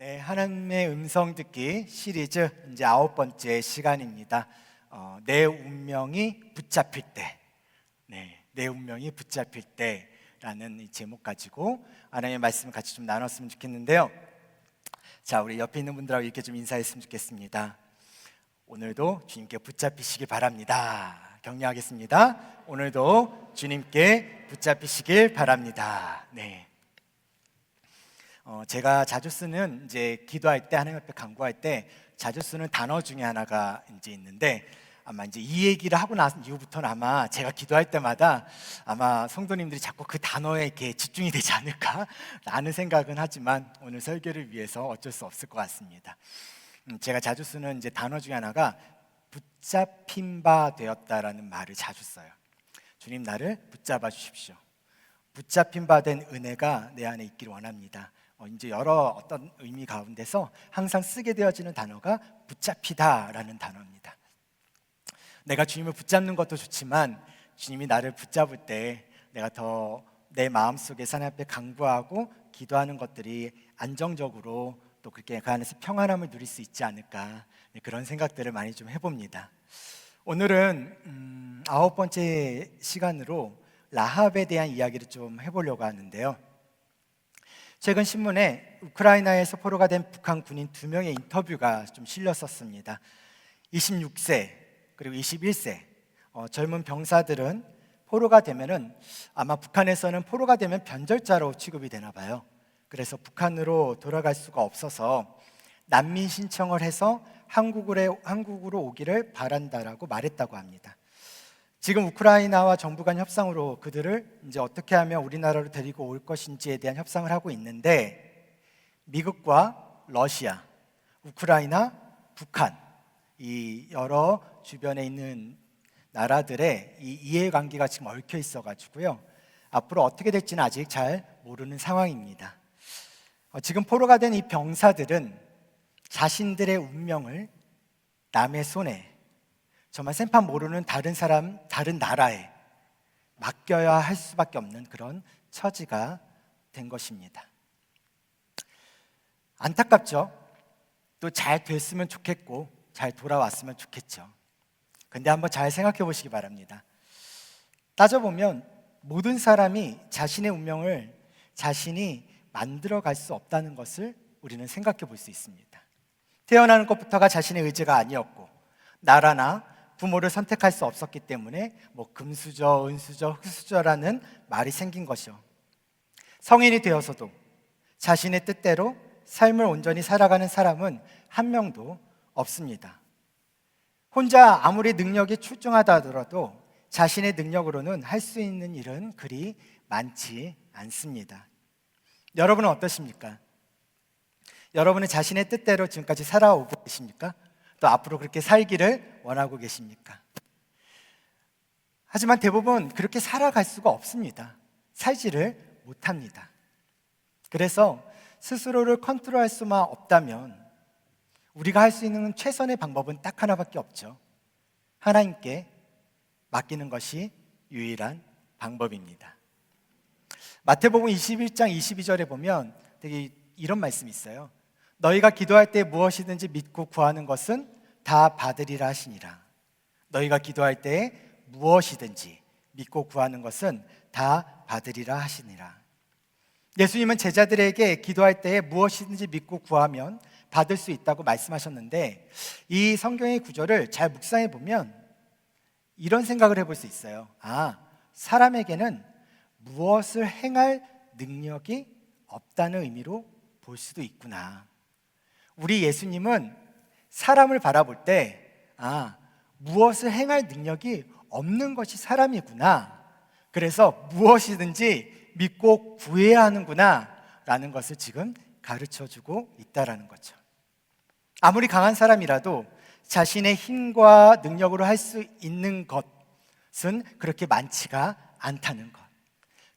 네, 하나님의 음성 듣기 시리즈 이제 9번째 시간입니다. 내 운명이 붙잡힐 때, 내 운명이 붙잡힐 때라는 이 제목 가지고 하나님의 말씀을 같이 좀 나눴으면 좋겠는데요. 자, 우리 옆에 있는 분들하고 이렇게 좀 인사했으면 좋겠습니다. 오늘도 주님께 붙잡히시길 바랍니다. 격려하겠습니다. 오늘도 주님께 붙잡히시길 바랍니다. 네. 제가 자주 쓰는 이제 기도할 때 하나님 앞에 간구할 때 자주 쓰는 단어 중에 하나가 이제 있는데 아마 이제 이 얘기를 하고 난 이후부터는 아마 제가 기도할 때마다 아마 성도님들이 자꾸 그 단어에 이렇게 집중이 되지 않을까라는 생각은 하지만 오늘 설교를 위해서 어쩔 수 없을 것 같습니다. 제가 자주 쓰는 이제 단어 중에 하나가 붙잡힌 바 되었다라는 말을 자주 써요. 주님 나를 붙잡아 주십시오. 붙잡힌 바 된 은혜가 내 안에 있기를 원합니다. 이제 여러 어떤 의미 가운데서 항상 쓰게 되어지는 단어가 붙잡히다라는 단어입니다. 내가 주님을 붙잡는 것도 좋지만 주님이 나를 붙잡을 때 내가 더 내 마음속에 하나님 앞에 간구하고 기도하는 것들이 안정적으로 또 그렇게 그 안에서 평안함을 누릴 수 있지 않을까 그런 생각들을 많이 좀 해봅니다. 오늘은 9번째 시간으로 라합에 대한 이야기를 좀 해보려고 하는데요. 최근 신문에 우크라이나에서 포로가 된 북한 군인 2명의 인터뷰가 좀 실렸었습니다. 26세 그리고 21세 젊은 병사들은 포로가 되면은 아마 북한에서는 포로가 되면 변절자로 취급이 되나 봐요. 그래서 북한으로 돌아갈 수가 없어서 난민 신청을 해서 한국으로 오기를 바란다라고 말했다고 합니다. 지금 우크라이나와 정부 간 협상으로 그들을 이제 어떻게 하면 우리나라로 데리고 올 것인지에 대한 협상을 하고 있는데 미국과 러시아, 우크라이나, 북한 이 여러 주변에 있는 나라들의 이 이해관계가 지금 얽혀 있어가지고요. 앞으로 어떻게 될지는 아직 잘 모르는 상황입니다. 지금 포로가 된 이 병사들은 자신들의 운명을 남의 손에 정말 생판 모르는 다른 사람, 다른 나라에 맡겨야 할 수밖에 없는 그런 처지가 된 것입니다. 안타깝죠? 또 잘 됐으면 좋겠고 잘 돌아왔으면 좋겠죠. 근데 한번 잘 생각해 보시기 바랍니다. 따져보면 모든 사람이 자신의 운명을 자신이 만들어 갈 수 없다는 것을 우리는 생각해 볼 수 있습니다. 태어나는 것부터가 자신의 의지가 아니었고 나라나 부모를 선택할 수 없었기 때문에 금수저, 은수저, 흙수저라는 말이 생긴 것이요. 성인이 되어서도 자신의 뜻대로 삶을 온전히 살아가는 사람은 한 명도 없습니다. 혼자 아무리 능력이 출중하다 하더라도 자신의 능력으로는 할 수 있는 일은 그리 많지 않습니다. 여러분은 어떠십니까? 여러분은 자신의 뜻대로 지금까지 살아오고 계십니까? 또 앞으로 그렇게 살기를 원하고 계십니까? 하지만 대부분 그렇게 살아갈 수가 없습니다. 살지를 못합니다. 그래서 스스로를 컨트롤할 수만 없다면 우리가 할 수 있는 최선의 방법은 딱 하나밖에 없죠. 하나님께 맡기는 것이 유일한 방법입니다. 마태복음 21장 22절에 보면 되게 이런 말씀이 있어요. 너희가 기도할 때 무엇이든지 믿고 구하는 것은 다 받으리라 하시니라. 너희가 기도할 때 무엇이든지 믿고 구하는 것은 다 받으리라 하시니라. 예수님은 제자들에게 기도할 때 무엇이든지 믿고 구하면 받을 수 있다고 말씀하셨는데 이 성경의 구절을 잘 묵상해 보면 이런 생각을 해볼 수 있어요. 사람에게는 무엇을 행할 능력이 없다는 의미로 볼 수도 있구나. 우리 예수님은 사람을 바라볼 때 무엇을 행할 능력이 없는 것이 사람이구나. 그래서 무엇이든지 믿고 구해야 하는구나 라는 것을 지금 가르쳐주고 있다라는 거죠. 아무리 강한 사람이라도 자신의 힘과 능력으로 할 수 있는 것은 그렇게 많지가 않다는 것.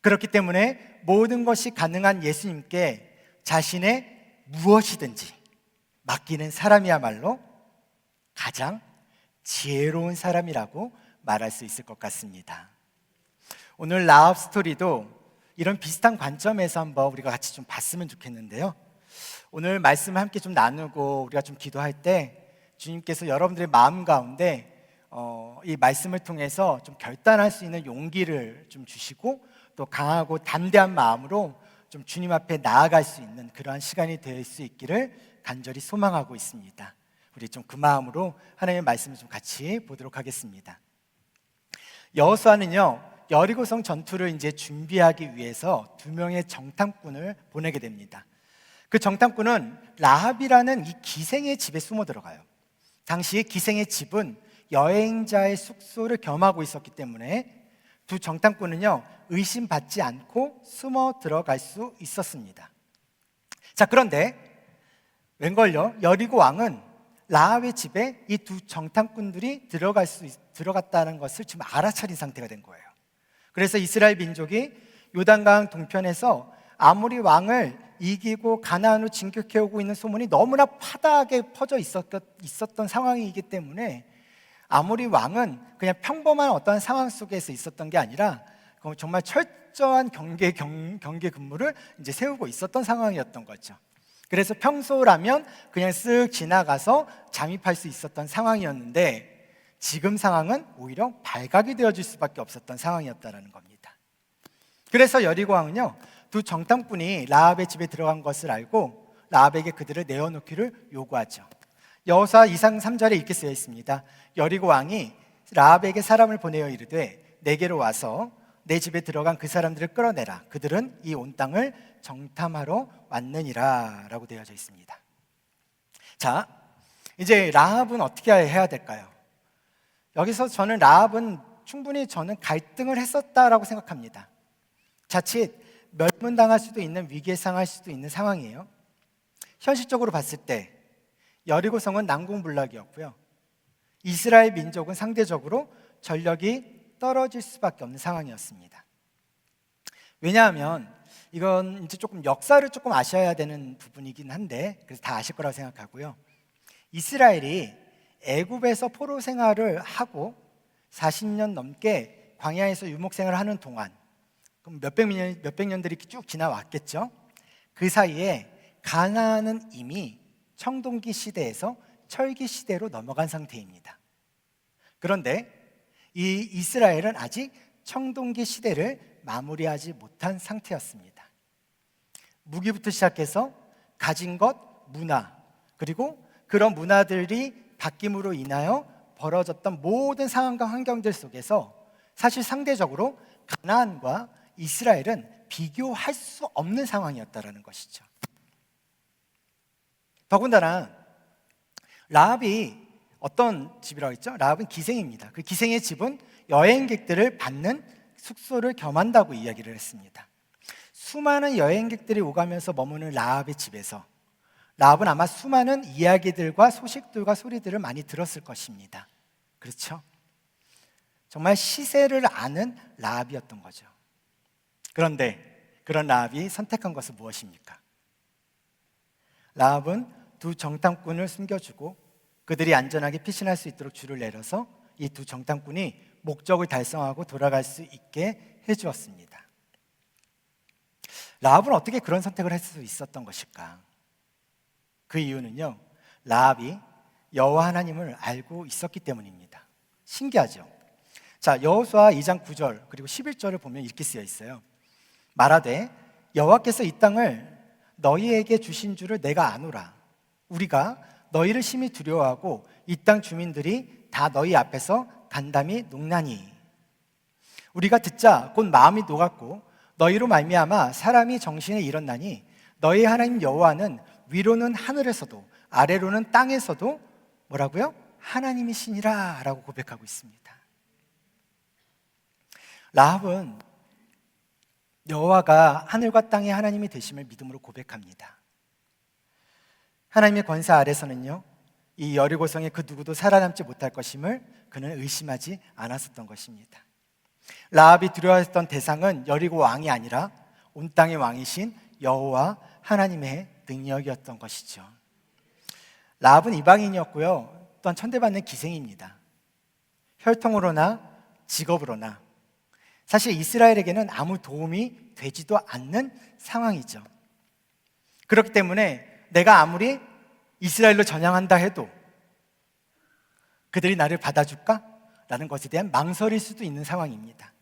그렇기 때문에 모든 것이 가능한 예수님께 자신의 무엇이든지 맡기는 사람이야말로 가장 지혜로운 사람이라고 말할 수 있을 것 같습니다. 오늘 라합 스토리도 이런 비슷한 관점에서 한번 우리가 같이 좀 봤으면 좋겠는데요. 오늘 말씀을 함께 좀 나누고 우리가 좀 기도할 때 주님께서 여러분들의 마음 가운데 이 말씀을 통해서 좀 결단할 수 있는 용기를 좀 주시고 또 강하고 담대한 마음으로 좀 주님 앞에 나아갈 수 있는 그러한 시간이 될 수 있기를 간절히 소망하고 있습니다. 우리 좀 그 마음으로 하나님의 말씀을 좀 같이 보도록 하겠습니다. 여호수아는요, 여리고성 전투를 이제 준비하기 위해서 2명의 정탐꾼을 보내게 됩니다. 그 정탐꾼은 라합이라는 이 기생의 집에 숨어 들어가요. 당시 기생의 집은 여행자의 숙소를 겸하고 있었기 때문에 두 정탐꾼은요, 의심받지 않고 숨어 들어갈 수 있었습니다. 자, 그런데 웬걸요, 여리고 왕은 라합의 집에 이 두 정탐꾼들이 들어갔다는 것을 지금 알아차린 상태가 된 거예요. 그래서 이스라엘 민족이 요단강 동편에서 아모리 왕을 이기고 가나안으로 진격해 오고 있는 소문이 너무나 파다하게 퍼져 있었던 상황이기 때문에 아모리 왕은 그냥 평범한 어떤 상황 속에서 있었던 게 아니라 정말 철저한 경계 근무를 이제 세우고 있었던 상황이었던 거죠. 그래서 평소라면 그냥 쓱 지나가서 잠입할 수 있었던 상황이었는데 지금 상황은 오히려 발각이 되어질 수밖에 없었던 상황이었다는 겁니다. 그래서 여리고 왕은요, 두 정탐꾼이 라합의 집에 들어간 것을 알고 라합에게 그들을 내어놓기를 요구하죠. 여호수아 2장 3절에 이렇게 쓰여 있습니다. 여리고 왕이 라합에게 사람을 보내어 이르되 내게로 와서 내 집에 들어간 그 사람들을 끌어내라. 그들은 이 온 땅을 정탐하러 왔느니라 라고 되어져 있습니다. 자, 이제 라합은 어떻게 해야 될까요? 여기서 저는 라합은 충분히 갈등을 했었다라고 생각합니다. 자칫 멸문당할 수도 있는, 위기에 상할 수도 있는 상황이에요. 현실적으로 봤을 때 여리고성은 난공불락이었고요, 이스라엘 민족은 상대적으로 전력이 떨어질 수밖에 없는 상황이었습니다. 왜냐하면 이건 이제 조금 역사를 조금 아셔야 되는 부분이긴 한데, 그래서 다 아실 거라고 생각하고요, 이스라엘이 애굽에서 포로 생활을 하고 40년 넘게 광야에서 유목 생활을 하는 동안, 그럼 몇백 년들이 쭉 지나왔겠죠. 그 사이에 가나안은 이미 청동기 시대에서 철기 시대로 넘어간 상태입니다. 그런데 이 이스라엘은 아직 청동기 시대를 마무리하지 못한 상태였습니다. 무기부터 시작해서 가진 것, 문화, 그리고 그런 문화들이 바뀜으로 인하여 벌어졌던 모든 상황과 환경들 속에서 사실 상대적으로 가나안과 이스라엘은 비교할 수 없는 상황이었다는 것이죠. 더군다나 라합이 어떤 집이라고 했죠? 라합은 기생입니다. 그 기생의 집은 여행객들을 받는 숙소를 겸한다고 이야기를 했습니다. 수많은 여행객들이 오가면서 머무는 라합의 집에서 라합은 아마 수많은 이야기들과 소식들과 소리들을 많이 들었을 것입니다. 그렇죠? 정말 시세를 아는 라합이었던 거죠. 그런데 그런 라합이 선택한 것은 무엇입니까? 라합은 두 정탐꾼을 숨겨주고 그들이 안전하게 피신할 수 있도록 줄을 내려서 이 두 정탐꾼이 목적을 달성하고 돌아갈 수 있게 해주었습니다. 라합은 어떻게 그런 선택을 할 수 있었던 것일까? 그 이유는요, 라합이 여호와 하나님을 알고 있었기 때문입니다. 신기하죠? 자, 여호수아 2장 9절 그리고 11절을 보면 이렇게 쓰여 있어요. 말하되 여호와께서 이 땅을 너희에게 주신 줄을 내가 아노라. 우리가 너희를 심히 두려워하고 이 땅 주민들이 다 너희 앞에서 간담이 녹나니 우리가 듣자 곧 마음이 녹았고 너희로 말미암아 사람이 정신에 일었나니 너희 하나님 여호와는 위로는 하늘에서도 아래로는 땅에서도 뭐라고요? 하나님이시니라 라고 고백하고 있습니다. 라합은 여호와가 하늘과 땅의 하나님이 되심을 믿음으로 고백합니다. 하나님의 권세 아래서는요, 이 여리고성의 그 누구도 살아남지 못할 것임을 그는 의심하지 않았었던 것입니다. 라합이 두려워했던 대상은 여리고 왕이 아니라 온 땅의 왕이신 여호와 하나님의 능력이었던 것이죠. 라합은 이방인이었고요, 또한 천대받는 기생입니다. 혈통으로나 직업으로나 사실 이스라엘에게는 아무 도움이 되지도 않는 상황이죠. 그렇기 때문에 내가 아무리 이스라엘로 전향한다 해도 그들이 나를 받아줄까? 라는 것에 대한 망설일 수도 있는 상황입니다.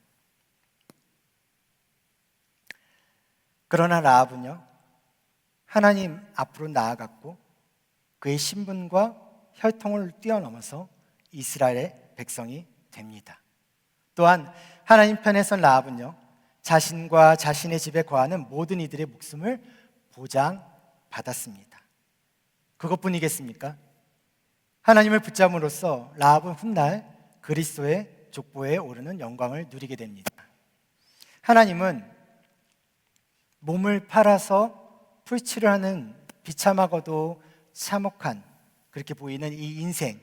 그러나 라합은요, 하나님 앞으로 나아갔고 그의 신분과 혈통을 뛰어넘어서 이스라엘의 백성이 됩니다. 또한 하나님 편에 선 라합은요, 자신과 자신의 집에 거하는 모든 이들의 목숨을 보장받았습니다. 그것뿐이겠습니까? 하나님을 붙잡음으로써 라합은 훗날 그리스도의 족보에 오르는 영광을 누리게 됩니다. 하나님은 몸을 팔아서 풀칠을 하는 비참하고도 참혹한, 그렇게 보이는 이 인생,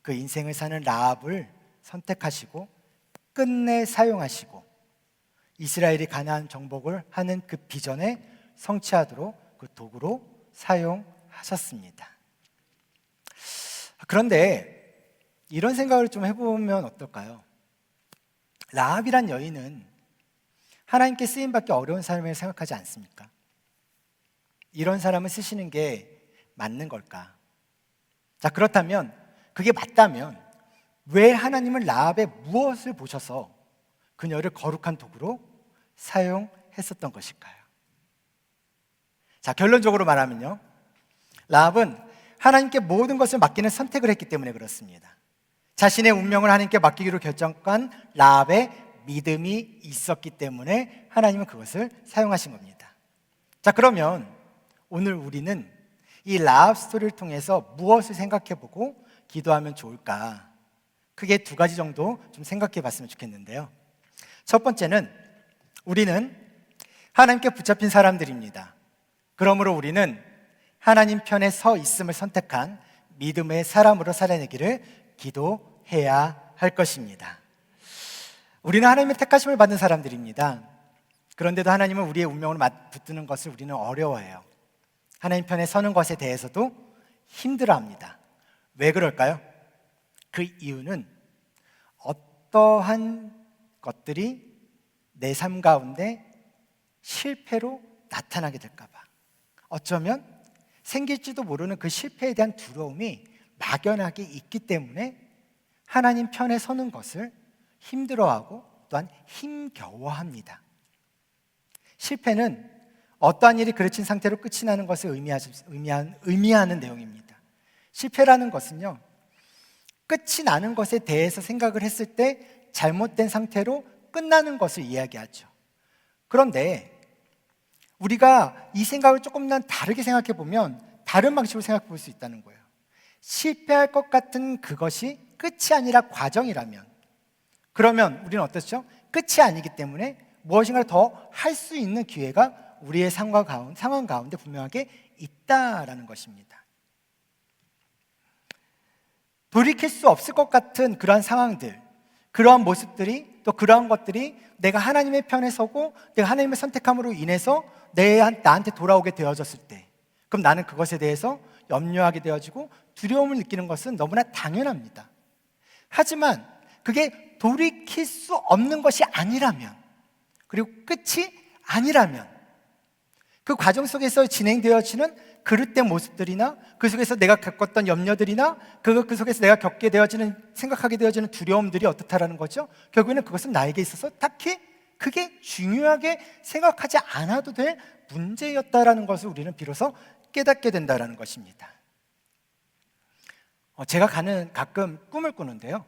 그 인생을 사는 라합을 선택하시고 끝내 사용하시고 이스라엘이 가나안 정복을 하는 그 비전에 성취하도록 그 도구로 사용하셨습니다. 그런데 이런 생각을 좀 해보면 어떨까요? 라합이란 여인은 하나님께 쓰임받기 어려운 사람을 생각하지 않습니까? 이런 사람을 쓰시는 게 맞는 걸까? 자, 그렇다면, 그게 맞다면 왜 하나님은 라합의 무엇을 보셔서 그녀를 거룩한 도구로 사용했었던 것일까요? 자, 결론적으로 말하면요, 라합은 하나님께 모든 것을 맡기는 선택을 했기 때문에 그렇습니다. 자신의 운명을 하나님께 맡기기로 결정한 라합의 믿음이 있었기 때문에 하나님은 그것을 사용하신 겁니다. 자, 그러면 오늘 우리는 이 라합 스토리를 통해서 무엇을 생각해보고 기도하면 좋을까? 크게 두 가지 정도 좀 생각해 봤으면 좋겠는데요. 첫 번째는 우리는 하나님께 붙잡힌 사람들입니다. 그러므로 우리는 하나님 편에 서 있음을 선택한 믿음의 사람으로 살아내기를 기도해야 할 것입니다. 우리는 하나님의 택하심을 받은 사람들입니다. 그런데도 하나님은 우리의 운명을 붙드는 것을 우리는 어려워해요. 하나님 편에 서는 것에 대해서도 힘들어합니다. 왜 그럴까요? 그 이유는 어떠한 것들이 내 삶 가운데 실패로 나타나게 될까 봐, 어쩌면 생길지도 모르는 그 실패에 대한 두려움이 막연하게 있기 때문에 하나님 편에 서는 것을 힘들어하고 또한 힘겨워합니다. 실패는 어떠한 일이 그르친 상태로 끝이 나는 것을 의미하는 내용입니다. 실패라는 것은요, 끝이 나는 것에 대해서 생각을 했을 때 잘못된 상태로 끝나는 것을 이야기하죠. 그런데 우리가 이 생각을 조금만 다르게 생각해 보면 다른 방식으로 생각해 볼 수 있다는 거예요. 실패할 것 같은 그것이 끝이 아니라 과정이라면, 그러면 우리는 어떻죠? 끝이 아니기 때문에 무엇인가 더 할 수 있는 기회가 우리의 상황 가운데 분명하게 있다라는 것입니다. 돌이킬 수 없을 것 같은 그러한 상황들, 그러한 모습들이, 또 그러한 것들이 내가 하나님의 편에 서고 내가 하나님의 선택함으로 인해서 나한테 돌아오게 되어졌을 때, 그럼 나는 그것에 대해서 염려하게 되어지고 두려움을 느끼는 것은 너무나 당연합니다. 하지만 그게 돌이킬 수 없는 것이 아니라면, 그리고 끝이 아니라면, 그 과정 속에서 진행되어지는 그릇된 모습들이나 그 속에서 내가 겪었던 염려들이나 그 속에서 내가 겪게 되어지는, 생각하게 되어지는 두려움들이 어떻다라는 거죠? 결국에는 그것은 나에게 있어서 딱히 그게 중요하게 생각하지 않아도 될 문제였다라는 것을 우리는 비로소 깨닫게 된다라는 것입니다. 제가 가끔 꿈을 꾸는데요,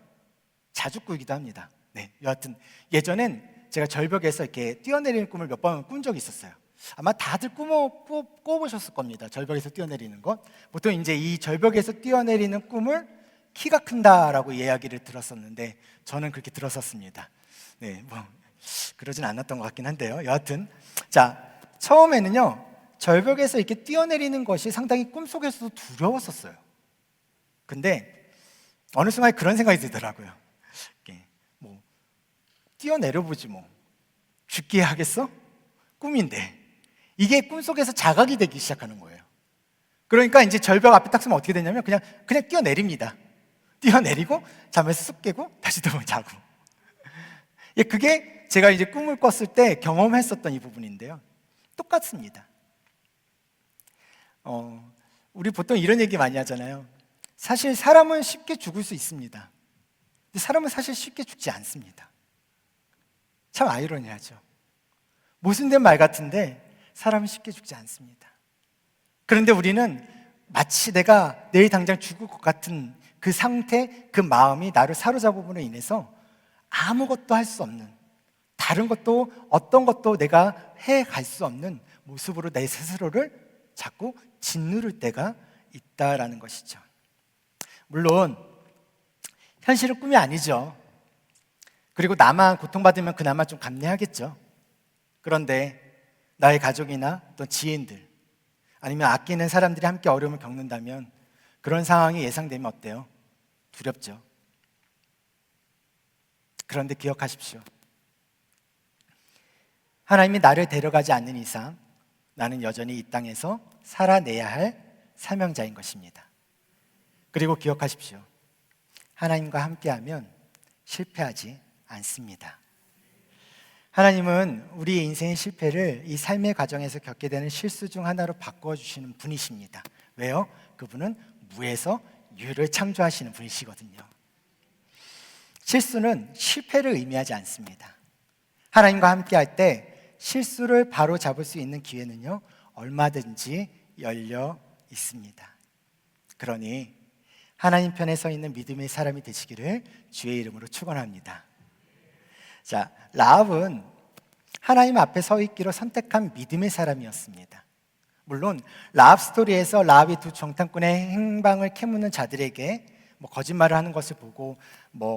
자주 꾸기도 합니다. 네, 여하튼 예전엔 제가 절벽에서 이렇게 뛰어내리는 꿈을 몇 번 꾼 적이 있었어요. 아마 다들 꿔보셨을 겁니다. 절벽에서 뛰어내리는 것. 보통 이제 이 절벽에서 뛰어내리는 꿈을 키가 큰다라고 이야기를 들었었는데 저는 그렇게 들었었습니다. 네, 뭐 그러진 않았던 것 같긴 한데요. 여하튼 자, 처음에는요, 절벽에서 이렇게 뛰어내리는 것이 상당히 꿈속에서도 두려웠었어요. 근데 어느 순간에 그런 생각이 들더라고요. 뭐 뛰어내려보지 뭐 죽기에 하겠어? 꿈인데. 이게 꿈속에서 자각이 되기 시작하는 거예요. 그러니까 이제 절벽 앞에 딱 서면 어떻게 되냐면 그냥 뛰어내립니다. 뛰어내리고 잠에서 쑥 깨고 다시 또 자고. 그게 제가 이제 꿈을 꿨을 때 경험했었던 이 부분인데요, 똑같습니다. 우리 보통 이런 얘기 많이 하잖아요. 사실 사람은 쉽게 죽을 수 있습니다. 근데 사람은 사실 쉽게 죽지 않습니다. 참 아이러니하죠. 모순된 말 같은데 사람은 쉽게 죽지 않습니다. 그런데 우리는 마치 내가 내일 당장 죽을 것 같은 그 상태, 그 마음이 나를 사로잡음으로 인해서 아무것도 할 수 없는, 다른 것도 어떤 것도 내가 해갈 수 없는 모습으로 내 스스로를 자꾸 짓누를 때가 있다라는 것이죠. 물론 현실은 꿈이 아니죠. 그리고 나만 고통받으면 그나마 좀 감내하겠죠. 그런데 나의 가족이나 또 지인들, 아니면 아끼는 사람들이 함께 어려움을 겪는다면 그런 상황이 예상되면 어때요? 두렵죠. 그런데 기억하십시오. 하나님이 나를 데려가지 않는 이상 나는 여전히 이 땅에서 살아내야 할 사명자인 것입니다. 그리고 기억하십시오. 하나님과 함께하면 실패하지 않습니다. 하나님은 우리의 인생의 실패를 이 삶의 과정에서 겪게 되는 실수 중 하나로 바꿔주시는 분이십니다. 왜요? 그분은 무에서 유를 창조하시는 분이시거든요. 실수는 실패를 의미하지 않습니다. 하나님과 함께할 때 실수를 바로 잡을 수 있는 기회는요, 얼마든지 열려 있습니다. 그러니 하나님 편에 서 있는 믿음의 사람이 되시기를 주의 이름으로 축원합니다. 자, 라합은 하나님 앞에 서 있기로 선택한 믿음의 사람이었습니다. 물론 라합 스토리에서 라합이 두 정탐꾼의 행방을 캐묻는 자들에게 거짓말을 하는 것을 보고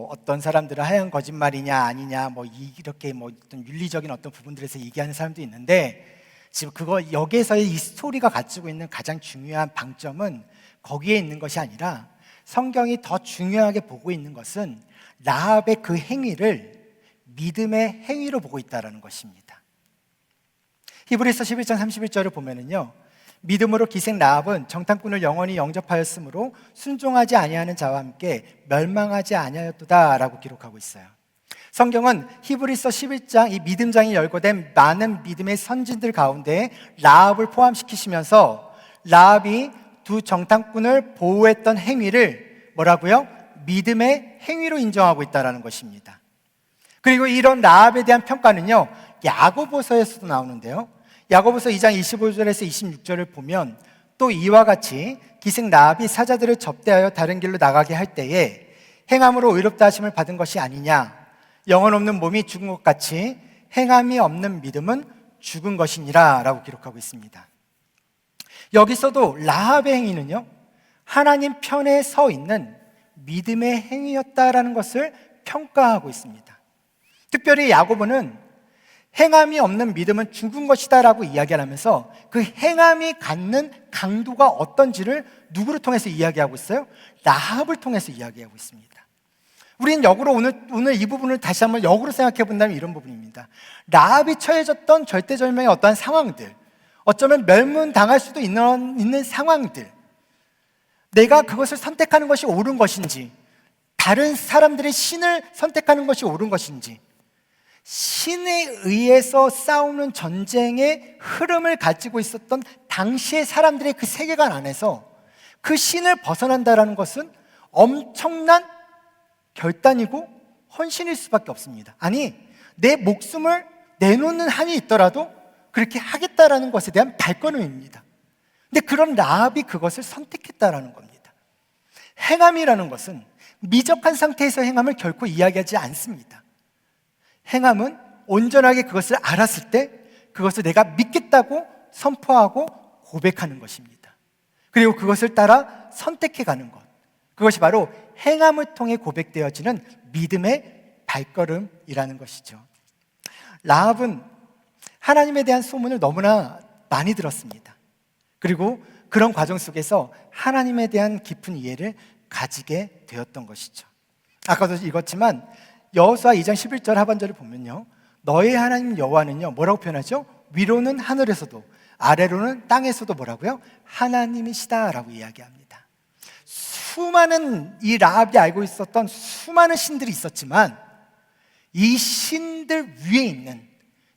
어떤 사람들은 하얀 거짓말이냐 아니냐 이렇게 어떤 윤리적인 어떤 부분들에서 얘기하는 사람도 있는데, 지금 여기에서의 이 스토리가 가지고 있는 가장 중요한 방점은 거기에 있는 것이 아니라 성경이 더 중요하게 보고 있는 것은 라합의 그 행위를 믿음의 행위로 보고 있다는 것입니다. 히브리서 11장 31절을 보면은요, 믿음으로 기생 라합은 정탐꾼을 영원히 영접하였으므로 순종하지 아니하는 자와 함께 멸망하지 아니하였도다라고 기록하고 있어요. 성경은 히브리서 11장 이 믿음장이 열거된 많은 믿음의 선진들 가운데 라합을 포함시키시면서 라합이 두 정탐꾼을 보호했던 행위를 뭐라고요? 믿음의 행위로 인정하고 있다는 것입니다. 그리고 이런 라합에 대한 평가는요, 야고보서에서도 나오는데요, 야고보서 2장 25절에서 26절을 보면 또 이와 같이 기생 라합이 사자들을 접대하여 다른 길로 나가게 할 때에 행함으로 의롭다 하심을 받은 것이 아니냐, 영혼 없는 몸이 죽은 것 같이 행함이 없는 믿음은 죽은 것이니라 라고 기록하고 있습니다. 여기서도 라합의 행위는요, 하나님 편에 서 있는 믿음의 행위였다라는 것을 평가하고 있습니다. 특별히 야고보는 행함이 없는 믿음은 죽은 것이다 라고 이야기를 하면서 그 행함이 갖는 강도가 어떤지를 누구를 통해서 이야기하고 있어요? 라합을 통해서 이야기하고 있습니다. 우리는 역으로 오늘 이 부분을 다시 한번 역으로 생각해 본다면 이런 부분입니다. 라합이 처해졌던 절대절명의 어떠한 상황들, 어쩌면 멸문당할 수도 있는 상황들, 내가 그것을 선택하는 것이 옳은 것인지, 다른 사람들의 신을 선택하는 것이 옳은 것인지, 신에 의해서 싸우는 전쟁의 흐름을 가지고 있었던 당시의 사람들의 그 세계관 안에서 그 신을 벗어난다는 것은 엄청난 결단이고 헌신일 수밖에 없습니다. 아니, 내 목숨을 내놓는 한이 있더라도 그렇게 하겠다라는 것에 대한 발걸음입니다. 근데 그런 라합이 그것을 선택했다라는 겁니다. 행함이라는 것은 미적한 상태에서 행함을 결코 이야기하지 않습니다. 행함은 온전하게 그것을 알았을 때 그것을 내가 믿겠다고 선포하고 고백하는 것입니다. 그리고 그것을 따라 선택해가는 것, 그것이 바로 행함을 통해 고백되어지는 믿음의 발걸음이라는 것이죠. 라합은 하나님에 대한 소문을 너무나 많이 들었습니다. 그리고 그런 과정 속에서 하나님에 대한 깊은 이해를 가지게 되었던 것이죠. 아까도 읽었지만 여호수아 2장 11절 하반절을 보면요, 너의 하나님 여호와는요, 뭐라고 표현하죠? 위로는 하늘에서도 아래로는 땅에서도 뭐라고요? 하나님이시다라고 이야기합니다. 수많은 이 라합이 알고 있었던 수많은 신들이 있었지만 이 신들 위에 있는,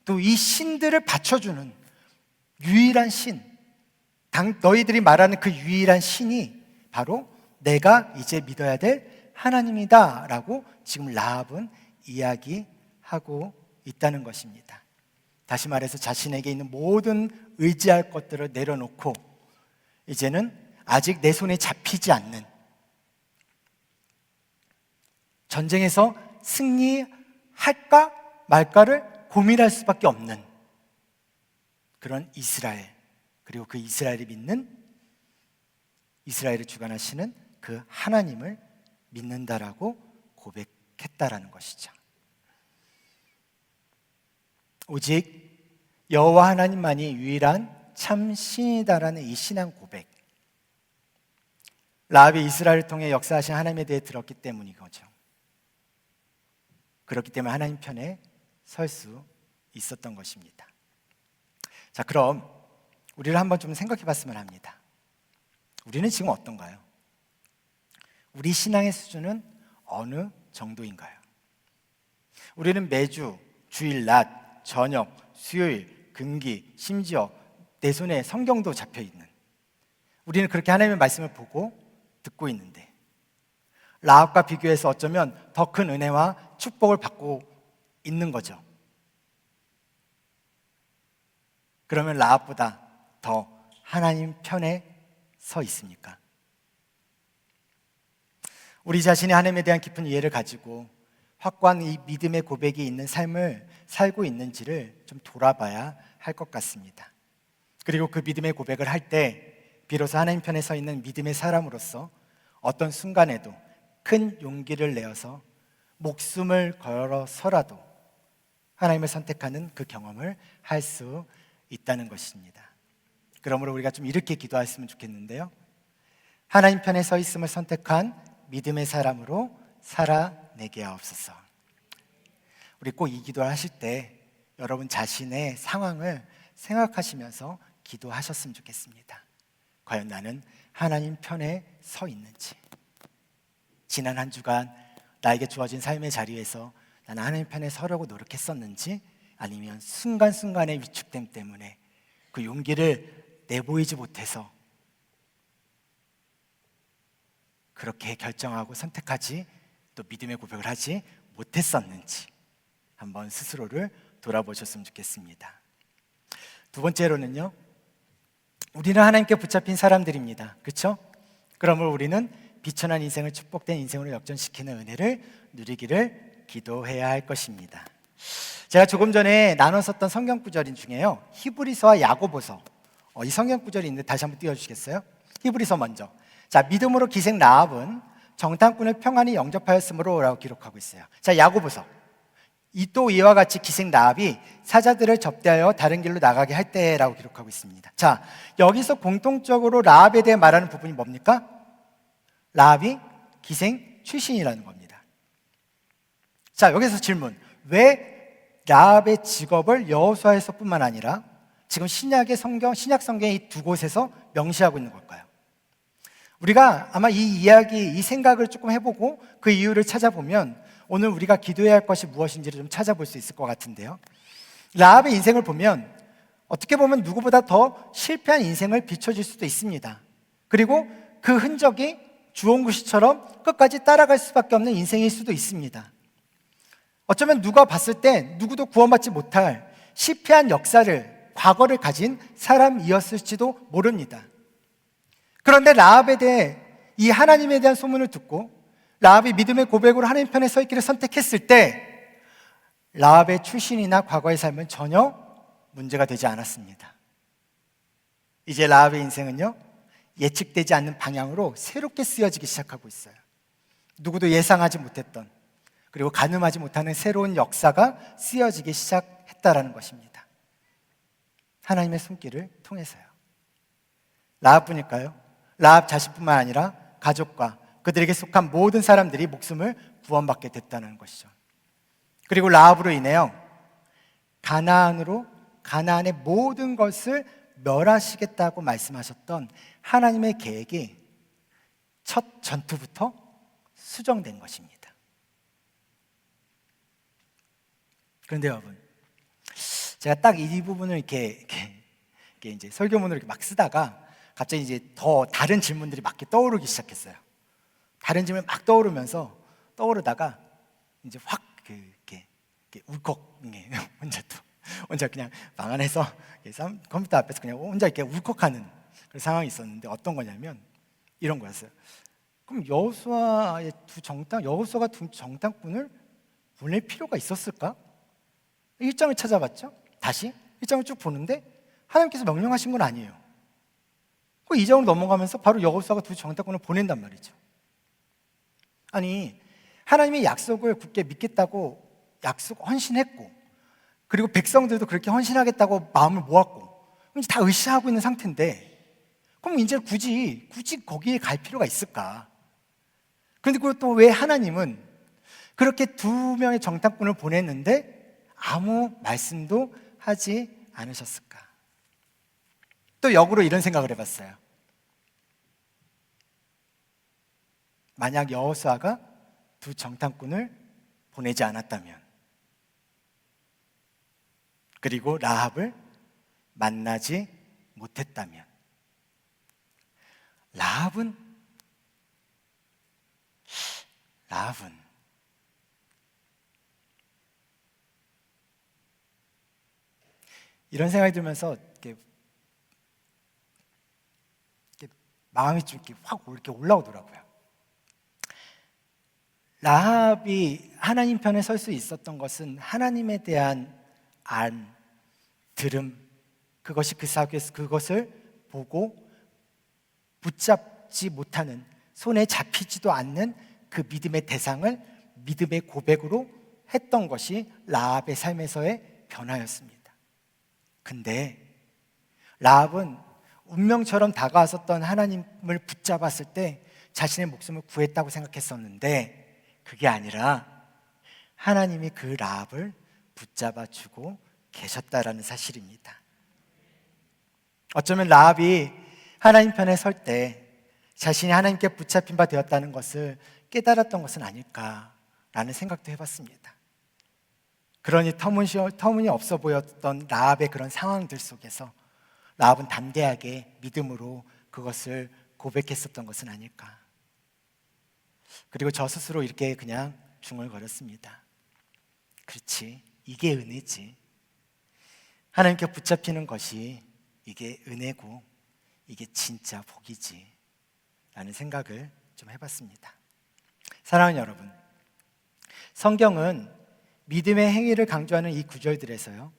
또 이 신들을 받쳐주는 유일한 신, 너희들이 말하는 그 유일한 신이 바로 내가 이제 믿어야 될 하나님이다 라고 지금 라합은 이야기하고 있다는 것입니다. 다시 말해서 자신에게 있는 모든 의지할 것들을 내려놓고 이제는 아직 내 손에 잡히지 않는, 전쟁에서 승리할까 말까를 고민할 수밖에 없는 그런 이스라엘, 그리고 그 이스라엘이 믿는, 이스라엘을 주관하시는 그 하나님을 믿는다라고 고백했다라는 것이죠. 오직 여호와 하나님만이 유일한 참 신이다라는 이 신앙 고백, 라합이 이스라엘을 통해 역사하신 하나님에 대해 들었기 때문인 거죠. 그렇기 때문에 하나님 편에 설 수 있었던 것입니다. 자, 그럼 우리를 한번 좀 생각해 봤으면 합니다. 우리는 지금 어떤가요? 우리 신앙의 수준은 어느 정도인가요? 우리는 매주 주일 낮, 저녁, 수요일, 금기, 심지어 내 손에 성경도 잡혀 있는, 우리는 그렇게 하나님의 말씀을 보고 듣고 있는데 라합과 비교해서 어쩌면 더 큰 은혜와 축복을 받고 있는 거죠. 그러면 라합보다 더 하나님 편에 서 있습니까? 우리 자신이 하나님에 대한 깊은 이해를 가지고 확고한 이 믿음의 고백이 있는 삶을 살고 있는지를 좀 돌아봐야 할 것 같습니다. 그리고 그 믿음의 고백을 할 때 비로소 하나님 편에 서 있는 믿음의 사람으로서 어떤 순간에도 큰 용기를 내어서 목숨을 걸어서라도 하나님을 선택하는 그 경험을 할 수 있다는 것입니다. 그러므로 우리가 좀 이렇게 기도했으면 좋겠는데요. 하나님 편에 서 있음을 선택한 믿음의 사람으로 살아내게 하옵소서. 우리 꼭 이 기도를 하실 때 여러분 자신의 상황을 생각하시면서 기도하셨으면 좋겠습니다. 과연 나는 하나님 편에 서 있는지, 지난 한 주간 나에게 주어진 삶의 자리에서 나는 하나님 편에 서려고 노력했었는지, 아니면 순간순간의 위축됨 때문에 그 용기를 내보이지 못해서 그렇게 결정하고 선택하지, 또 믿음의 고백을 하지 못했었는지 한번 스스로를 돌아보셨으면 좋겠습니다. 두 번째로는요, 우리는 하나님께 붙잡힌 사람들입니다. 그렇죠? 그러므로 우리는 비천한 인생을 축복된 인생으로 역전시키는 은혜를 누리기를 기도해야 할 것입니다. 제가 조금 전에 나눴었던 성경 구절 중에요, 히브리서와 야고보서, 이 성경 구절이 있는데 다시 한번 띄워주시겠어요? 히브리서 먼저. 자, 믿음으로 기생 라합은 정탐꾼을 평안히 영접하였으므로 라고 기록하고 있어요. 자, 야고보서. 또 이와 같이 기생 라합이 사자들을 접대하여 다른 길로 나가게 할 때라고 기록하고 있습니다. 자, 여기서 공통적으로 라합에 대해 말하는 부분이 뭡니까? 라합이 기생 출신이라는 겁니다. 자, 여기서 질문. 왜 라합의 직업을 여호수아에서뿐만 아니라 지금 신약 성경의 이 두 곳에서 명시하고 있는 걸까요? 우리가 아마 이 이야기, 이 생각을 조금 해보고 그 이유를 찾아보면 오늘 우리가 기도해야 할 것이 무엇인지를 좀 찾아볼 수 있을 것 같은데요. 라합의 인생을 보면 어떻게 보면 누구보다 더 실패한 인생을 비춰줄 수도 있습니다. 그리고 그 흔적이 주홍구시처럼 끝까지 따라갈 수밖에 없는 인생일 수도 있습니다. 어쩌면 누가 봤을 때 누구도 구원받지 못할 실패한 역사를, 과거를 가진 사람이었을지도 모릅니다. 그런데 라합에 대해, 이 하나님에 대한 소문을 듣고 라합이 믿음의 고백으로 하나님 편에 서 있기를 선택했을 때 라합의 출신이나 과거의 삶은 전혀 문제가 되지 않았습니다. 이제 라합의 인생은요, 예측되지 않는 방향으로 새롭게 쓰여지기 시작하고 있어요. 누구도 예상하지 못했던, 그리고 가늠하지 못하는 새로운 역사가 쓰여지기 시작했다라는 것입니다. 하나님의 손길을 통해서요. 라합뿐일까요? 라합 자신뿐만 아니라 가족과 그들에게 속한 모든 사람들이 목숨을 구원받게 됐다는 것이죠. 그리고 라합으로 인해요, 가나안의 모든 것을 멸하시겠다고 말씀하셨던 하나님의 계획이 첫 전투부터 수정된 것입니다. 그런데 여러분, 제가 딱 이 부분을 이렇게 이제 설교문을 이렇게 막 쓰다가 갑자기 이제 더 다른 질문들이 막 이렇게 떠오르기 시작했어요. 다른 질문이 막 떠오르다가 이제 확 이렇게 울컥 혼자 그냥 방 안에서 컴퓨터 앞에서 그냥 혼자 이렇게 울컥하는 그런 상황이 있었는데, 어떤 거냐면 이런 거였어요. 그럼 여호수아가 두 정탐꾼을 보낼 필요가 있었을까? 1장을 찾아봤죠. 다시 1장을 쭉 보는데 하나님께서 명령하신 건 아니에요. 그 2장으로 넘어가면서 바로 여호수아가 두 정탐꾼을 보낸단 말이죠. 아니, 하나님의 약속을 굳게 믿겠다고 헌신했고, 그리고 백성들도 그렇게 헌신하겠다고 마음을 모았고, 이제 다 의시하고 있는 상태인데, 그럼 이제 굳이 거기에 갈 필요가 있을까? 그런데 그것도 왜 하나님은 그렇게 2명의 정탐꾼을 보냈는데 아무 말씀도 하지 않으셨을까? 또 역으로 이런 생각을 해봤어요. 만약 여호수아가 2 정탐꾼을 보내지 않았다면, 그리고 라합을 만나지 못했다면, 라합은 이런 생각이 들면서 이렇게 마음이 좀 이렇게 올라오더라고요. 라합이 하나님 편에 설 수 있었던 것은 하나님에 대한 들음, 그것을 보고 붙잡지 못하는, 손에 잡히지도 않는 그 믿음의 대상을 믿음의 고백으로 했던 것이 라합의 삶에서의 변화였습니다. 근데 라합은 운명처럼 다가왔었던 하나님을 붙잡았을 때 자신의 목숨을 구했다고 생각했었는데, 그게 아니라 하나님이 그 라합을 붙잡아주고 계셨다라는 사실입니다. 어쩌면 라합이 하나님 편에 설 때 자신이 하나님께 붙잡힌 바 되었다는 것을 깨달았던 것은 아닐까라는 생각도 해봤습니다. 그러니 터무니없어 보였던 라합의 그런 상황들 속에서 라합은 담대하게 믿음으로 그것을 고백했었던 것은 아닐까. 그리고 저 스스로 이렇게 그냥 중얼거렸습니다. 그렇지, 이게 은혜지. 하나님께 붙잡히는 것이 이게 은혜고 이게 진짜 복이지 라는 생각을 좀 해봤습니다. 사랑하는 여러분, 성경은 믿음의 행위를 강조하는 이 구절들에서요,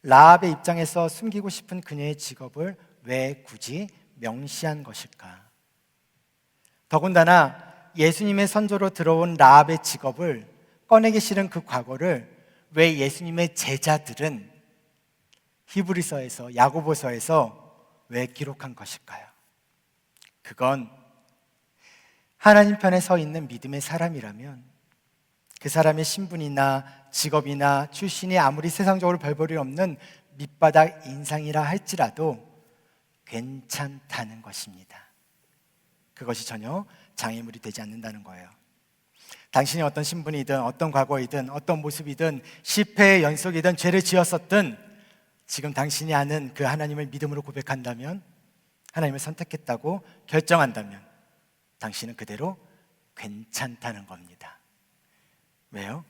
라합의 입장에서 숨기고 싶은 그녀의 직업을 왜 굳이 명시한 것일까? 더군다나 예수님의 선조로 들어온 라합의 직업을 꺼내기 싫은 그 과거를 왜 예수님의 제자들은 히브리서에서, 야고보서에서 왜 기록한 것일까요? 그건 하나님 편에 서 있는 믿음의 사람이라면 그 사람의 신분이나 직업이나 출신이 아무리 세상적으로 별 볼이 없는 밑바닥 인상이라 할지라도 괜찮다는 것입니다. 그것이 전혀 장애물이 되지 않는다는 거예요. 당신이 어떤 신분이든 어떤 과거이든 어떤 모습이든 실패의 연속이든 죄를 지었었든 지금 당신이 아는 그 하나님을 믿음으로 고백한다면, 하나님을 선택했다고 결정한다면 당신은 그대로 괜찮다는 겁니다. 왜요?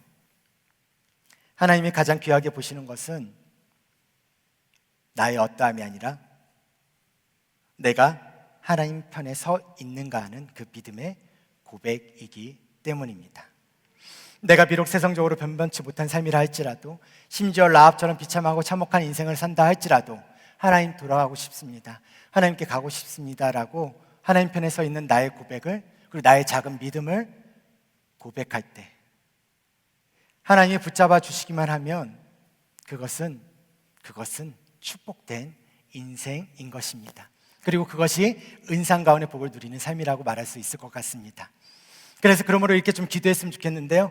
하나님이 가장 귀하게 보시는 것은 나의 어떠함이 아니라 내가 하나님 편에 서 있는가 하는 그 믿음의 고백이기 때문입니다. 내가 비록 세상적으로 변변치 못한 삶이라 할지라도, 심지어 라합처럼 비참하고 참혹한 인생을 산다 할지라도 하나님 돌아가고 싶습니다, 하나님께 가고 싶습니다라고 하나님 편에 서 있는 나의 고백을, 그리고 나의 작은 믿음을 고백할 때 하나님이 붙잡아 주시기만 하면 그것은 축복된 인생인 것입니다. 그리고 그것이 은상 가운의 복을 누리는 삶이라고 말할 수 있을 것 같습니다. 그래서 그러므로 이렇게 좀 기도했으면 좋겠는데요,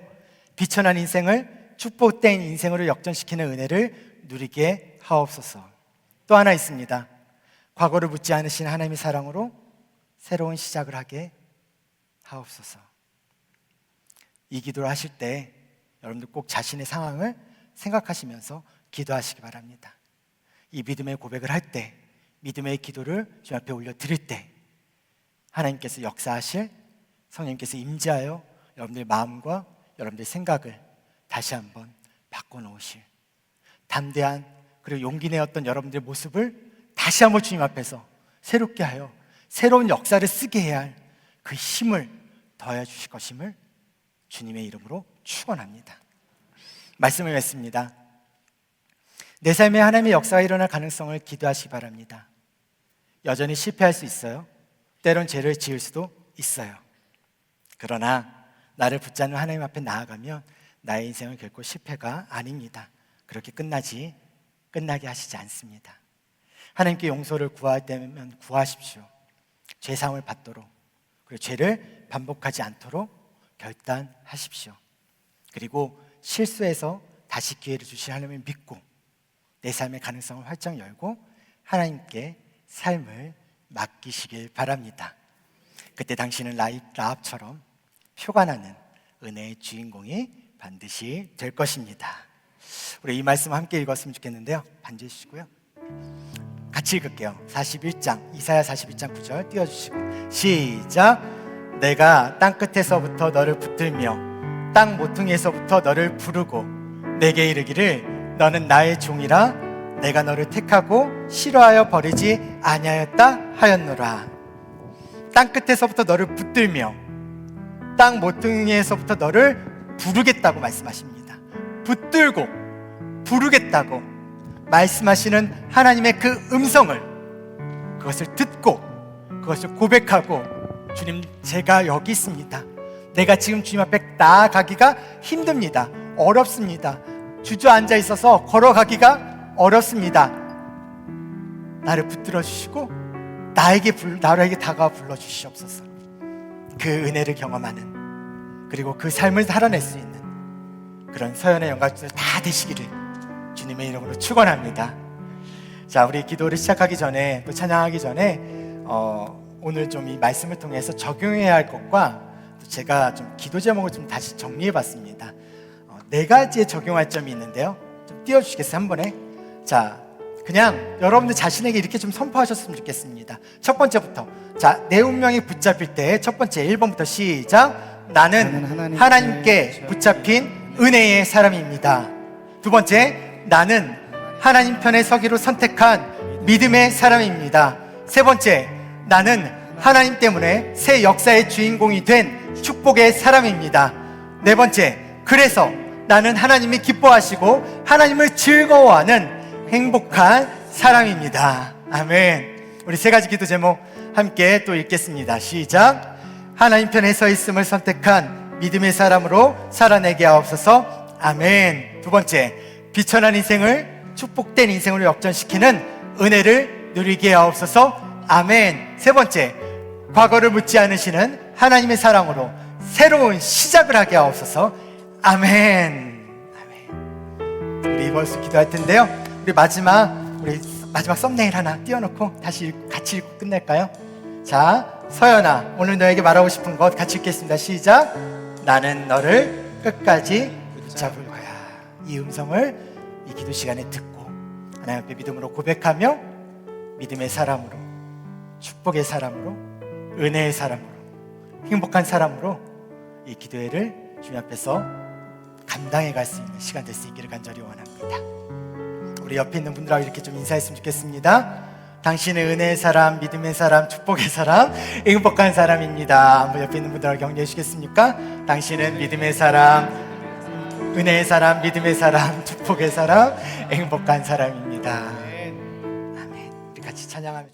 비천한 인생을 축복된 인생으로 역전시키는 은혜를 누리게 하옵소서. 또 하나 있습니다. 과거를 묻지 않으신 하나님의 사랑으로 새로운 시작을 하게 하옵소서. 이 기도를 하실 때 여러분들 꼭 자신의 상황을 생각하시면서 기도하시기 바랍니다. 이 믿음의 고백을 할 때 믿음의 기도를 주님 앞에 올려드릴 때 하나님께서 역사하실, 성령님께서 임재하여 여러분들의 마음과 여러분들의 생각을 다시 한번 바꿔놓으실, 담대한 그리고 용기 내었던 여러분들의 모습을 다시 한번 주님 앞에서 새롭게 하여 새로운 역사를 쓰게 해야 할 그 힘을 더해 주실 것임을 주님의 이름으로 축원합니다. 말씀을 맺습니다. 내 삶에 하나님의 역사가 일어날 가능성을 기도하시기 바랍니다. 여전히 실패할 수 있어요. 때론 죄를 지을 수도 있어요. 그러나 나를 붙잡는 하나님 앞에 나아가면 나의 인생은 결코 실패가 아닙니다. 그렇게 끝나게 하시지 않습니다. 하나님께 용서를 구할 때면 구하십시오. 죄사함을 받도록, 그리고 죄를 반복하지 않도록 결단하십시오. 그리고 실수해서 다시 기회를 주실 하나님을 믿고 내 삶의 가능성을 활짝 열고 하나님께 삶을 맡기시길 바랍니다. 그때 당신은 라합처럼 표가 나는 은혜의 주인공이 반드시 될 것입니다. 우리 이 말씀 함께 읽었으면 좋겠는데요. 반주해 주시고요. 같이 읽을게요. 41장, 이사야 41장 9절 띄워주시고 시작. 내가 땅끝에서부터 너를 붙들며 땅 모퉁이에서부터 너를 부르고 내게 이르기를 너는 나의 종이라 내가 너를 택하고 싫어하여 버리지 아니하였다 하였노라. 땅끝에서부터 너를 붙들며 땅 모퉁이에서부터 너를 부르겠다고 말씀하십니다. 붙들고 부르겠다고 말씀하시는 하나님의 그 음성을, 그것을 듣고 그것을 고백하고 주님, 제가 여기 있습니다. 내가 지금 주님 앞에 나아가기가 힘듭니다. 어렵습니다. 주저앉아 있어서 걸어가기가 어렵습니다. 나를 붙들어 주시고 나에게 다가와 불러 주시옵소서. 그 은혜를 경험하는, 그리고 그 삶을 살아낼 수 있는 그런 서연의 영광들 다 되시기를 주님의 이름으로 축원합니다. 자, 우리 기도를 시작하기 전에, 또 찬양하기 전에 오늘 좀 이 말씀을 통해서 적용해야 할 것과 또 제가 좀 기도 제목을 좀 다시 정리해 봤습니다. 4가지의 적용할 점이 있는데요. 좀 띄워주시겠어요? 한 번에. 자, 그냥 여러분들 자신에게 이렇게 좀 선포하셨으면 좋겠습니다. 첫 번째부터, 자, 내 운명이 붙잡힐 때 첫 번째 1번부터 시작. 나는 하나님께 붙잡힌 은혜의 사람입니다. 두 번째, 나는 하나님 편에 서기로 선택한 믿음의 사람입니다. 세 번째, 나는 하나님 때문에 새 역사의 주인공이 된 축복의 사람입니다. 네 번째, 그래서 나는 하나님이 기뻐하시고 하나님을 즐거워하는 행복한 사람입니다. 아멘. 우리 3가지 기도 제목 함께 또 읽겠습니다. 시작. 하나님 편에 서 있음을 선택한 믿음의 사람으로 살아내게 하옵소서. 아멘. 두 번째, 비천한 인생을 축복된 인생으로 역전시키는 은혜를 누리게 하옵소서. 아멘. 세 번째, 과거를 묻지 않으시는 하나님의 사랑으로 새로운 시작을 하게 하옵소서. 아멘. 아멘. 우리 이번수 기도할 텐데요. 우리 마지막 썸네일 하나 띄워놓고 같이 읽고 끝낼까요? 자, 서연아, 오늘 너에게 말하고 싶은 것 같이 읽겠습니다. 시작. 나는 너를 끝까지 붙잡을 거야. 이 음성을 이 기도 시간에 듣고 하나님 앞에 믿음으로 고백하며 믿음의 사람으로, 축복의 사람으로, 은혜의 사람으로, 행복한 사람으로 이 기도회를 주님 앞에서 감당해 갈 수 있는 시간 될 수 있기를 간절히 원합니다. 우리 옆에 있는 분들하고 이렇게 좀 인사했으면 좋겠습니다. 당신은 은혜의 사람, 믿음의 사람, 축복의 사람, 행복한 사람입니다. 한번 옆에 있는 분들하고 격려해 주시겠습니까? 당신은 믿음의 사람, 은혜의 사람, 믿음의 사람, 축복의 사람, 행복한 사람입니다. 아멘. 우리 같이 찬양하며